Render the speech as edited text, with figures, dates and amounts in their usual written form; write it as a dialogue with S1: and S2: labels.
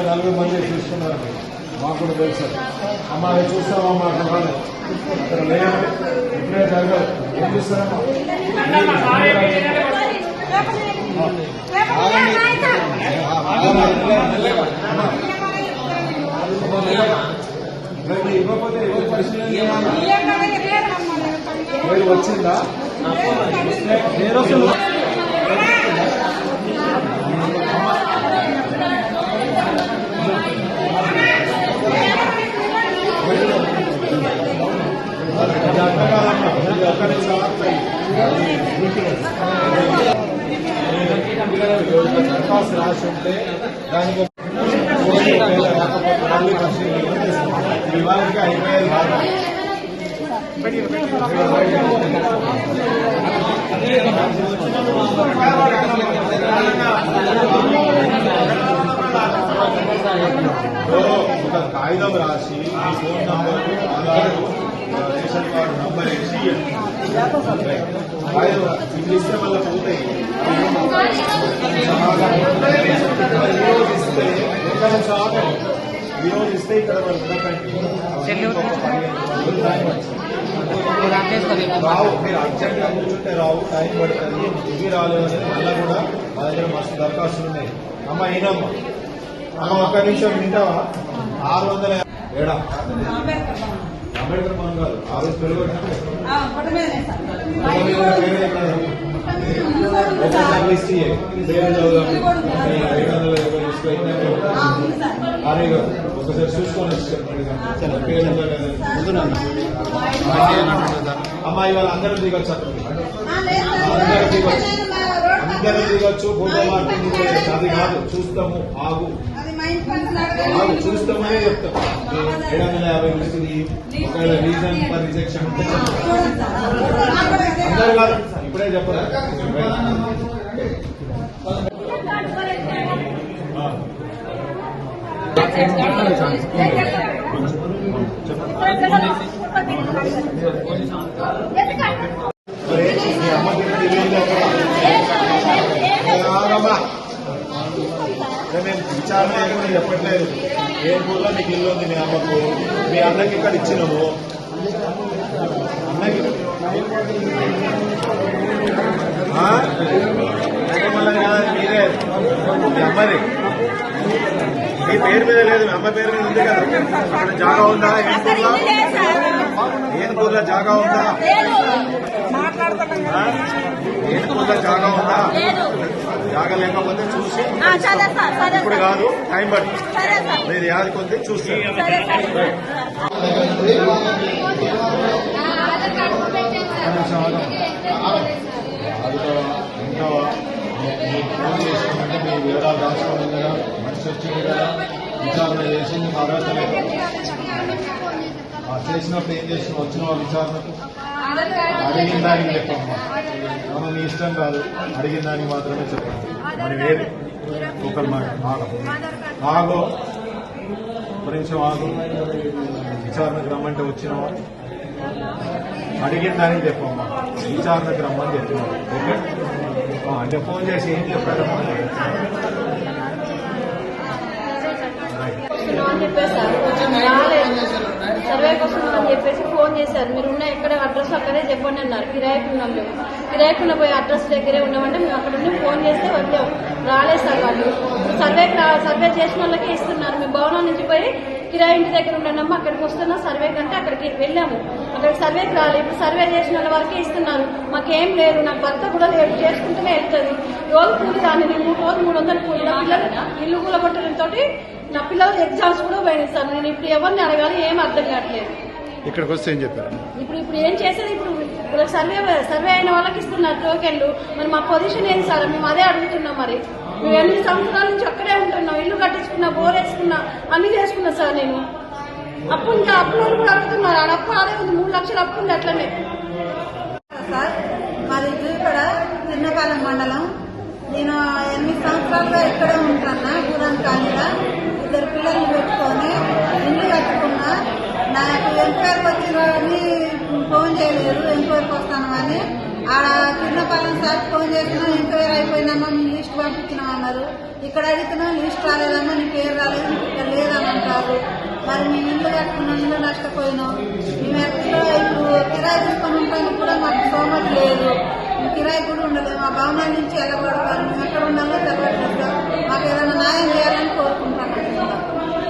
S1: నలుగురు మంది చూస్తున్నారు, మాకు కూడా తెలుసు. అమ్మ అది చూస్తామా మాకు రాలేదు, అక్కడ లేదు, ఇప్పుడే జరగదు. ఏం చూస్తారమ్మా? ఇవ్వకపోతే వచ్చిందా? దరఖాస్తు రాసి ఉంటే దానికి వివాహానికి అయిపోయేది కాదు. ఒక కాగితం రాసి మీ phone number, Aadhaar, ration card number వేసి ఇవి ఇస్తే మళ్ళీ పోతాయి. ఈరోజు ఇస్తే ఇక్కడ రావు, మీరు అర్జెంట్గా కూర్చుంటే రావు, టైం పడుతుంది. ఇవి రాలేదు అనేది మళ్ళీ కూడా మా దగ్గర మస్తు దరఖాస్తులు ఉన్నాయి. అమ్మ అయినమ్మా, అమ్మ ఒక్క నిమిషం వింటావా? 600 ఏడా అంబేద్కర్ మనం కాదు, ఆ రోజు పెరుగు ఒకసారి చూసుకొని అమ్మాయి వాళ్ళు అందరూ దిగొచ్చు, అందరూ దిగొచ్చు. ఫోటో మార్పింగ్ అది కాదు, చూస్తాము, ఆగు చూస్తామనే చెప్తాం. 750 వస్తుంది. ఒకవేళ రీజన్ ఫర్ రిజెక్షన్ ఉంటే అందరూ కాదు, ఇప్పుడే చెప్పరా? మేము విచారణ కూడా చెప్పట్లేదు. ఏ ఊళ్ళో మీకు ఇల్లు ఉంది, మీ అమ్మకు, మీ అన్నకి ఇక్కడ ఇచ్చినాము. అన్నకి మళ్ళీ మీరే మీ అమ్మది మీ పేరు మీద లేదు, మీ అమ్మ పేరు మీద ఉంది కదా. అక్కడ జాగా ఉందా? ఏనుకూరులో జాగా ఉందా? ఏనుకూరులో జాగా ఉందా? జాగా లేకపోతే చూసి, ఇప్పుడు కాదు, టైం పడుతుంది. మీరు యాది కొద్ది చూసి ఫోన్ చేసినామంటే మీ వివరాలు రాసుకోండి కదా, మనిషి వచ్చింది కదా, విచారణ చేసింది. మా అర్హత లేదు చేసినప్పుడు ఏం చేసిన వచ్చిన విచారణకు అడిగిన దానికి చెప్పమ్మా. మనం మీ ఇష్టం కాదు, అడిగిన దానికి మాత్రమే చెప్పండి. మరి వేరే ఒకరి మాట ఆగో, ఒక నిమిషం ఆగు. విచారణకు రమ్మంటే వచ్చినావా? అడిగిన దానికి చెప్పమ్మా, విచారణకు రమ్మని చెప్పినావు. ఓకే, అంటే ఫోన్ చేసి ఏం చెప్పారు?
S2: సర్వే కోసం అని చెప్పేసి ఫోన్ చేశారు. మీరు ఉన్న ఎక్కడ అడ్రస్ అక్కడే చెప్పండి అన్నారు. కిరాయికున్నాం, మేము కిరాయికున్న పోయి అడ్రస్ దగ్గరే ఉన్నామంటే మేము అక్కడ ఉండి ఫోన్ చేస్తే వచ్చాం. రాలేదు సార్ వాళ్ళు. సర్వే చేసిన వాళ్ళకే ఇస్తున్నారు. మేము భవనం నుంచి పోయి కిరాయి ఇంటి దగ్గర ఉండమ్మా, అక్కడికి వస్తున్నా సర్వే కంటే అక్కడికి వెళ్ళాము. అక్కడికి సర్వేకి రాలేదు. ఇప్పుడు సర్వే చేసిన వాళ్ళ వరకే ఇస్తున్నారు. మాకేం లేదు, నాకు భర్త కూడా లేదు, చేసుకుంటూనే వెళ్తుంది. రోజు కూలి దాన్ని నేను రోజు 300 కూలి. నా పిల్లలు ఇల్లు కూలగొట్టడంతో నా పిల్లలు ఎగ్జామ్స్ కూడా పోయిస్తాను. నేను ఇప్పుడు ఎవరిని అడగాలి ఏం అర్థం కావట్లేదు.
S1: ఇక్కడికి వస్తే ఏం చెప్పారు?
S2: ఇప్పుడు ఏం చేసేది? ఇప్పుడు సర్వే అయిన వాళ్ళకి ఇస్తున్నారు టోకెన్లు. మరి మా పొజిషన్ ఏంటి సార్? మేము అదే అడుగుతున్నాం. మరి మేము 8 సంవత్సరాల నుంచి అక్కడే ఉంటున్నాం. ఇల్లు కట్టించుకున్నా, బోర్ వేసుకున్నా, అన్ని చేసుకున్నా సార్. నేను అప్పులు కూడా అడుగుతున్నారు. ఆడ అప్పు ఆడే ఉంది, 3 లక్షలు అప్పు ఉంది. అట్లనే
S3: సార్ మాది ఇక్కడ చిన్నపాలెం మండలం. నేను 8 సంవత్సరాలుగా ఇక్కడే ఉంటున్నా, గూడెం కాలనీలో. ఎంక్వైరీకి వచ్చిందని ఫోన్ చేయలేదు. ఎంక్వైరీకి వస్తాను అని ఆడ కిందపాలెం సార్ ఫోన్ చేసినా ఎంక్వైరీ అయిపోయిందమ్మా మీ లిస్ట్ పంపించినామన్నారు. ఇక్కడ అడిగినా లిస్ట్ రాలేదమ్మా నీ పేరు రాలేదు నీకు ఇక్కడ లేదని అంటారు. మరి మేము ఇల్లు కట్టుకున్నాం, ఇల్లు నష్టపోయినాం. మేము ఎక్కడ ఇప్పుడు కిరాయి తీసుకొని ఉంటానికి కూడా మాకు సోమతి లేదు. కిరాయి కూడా ఉండదు. మా భవనాల నుంచి వెళ్ళగొడతారు. మేము ఎక్కడ ఉండాలో తెలవట్లేదు. మాకు ఏదైనా న్యాయం చేయాలని కోరుకుంటాం.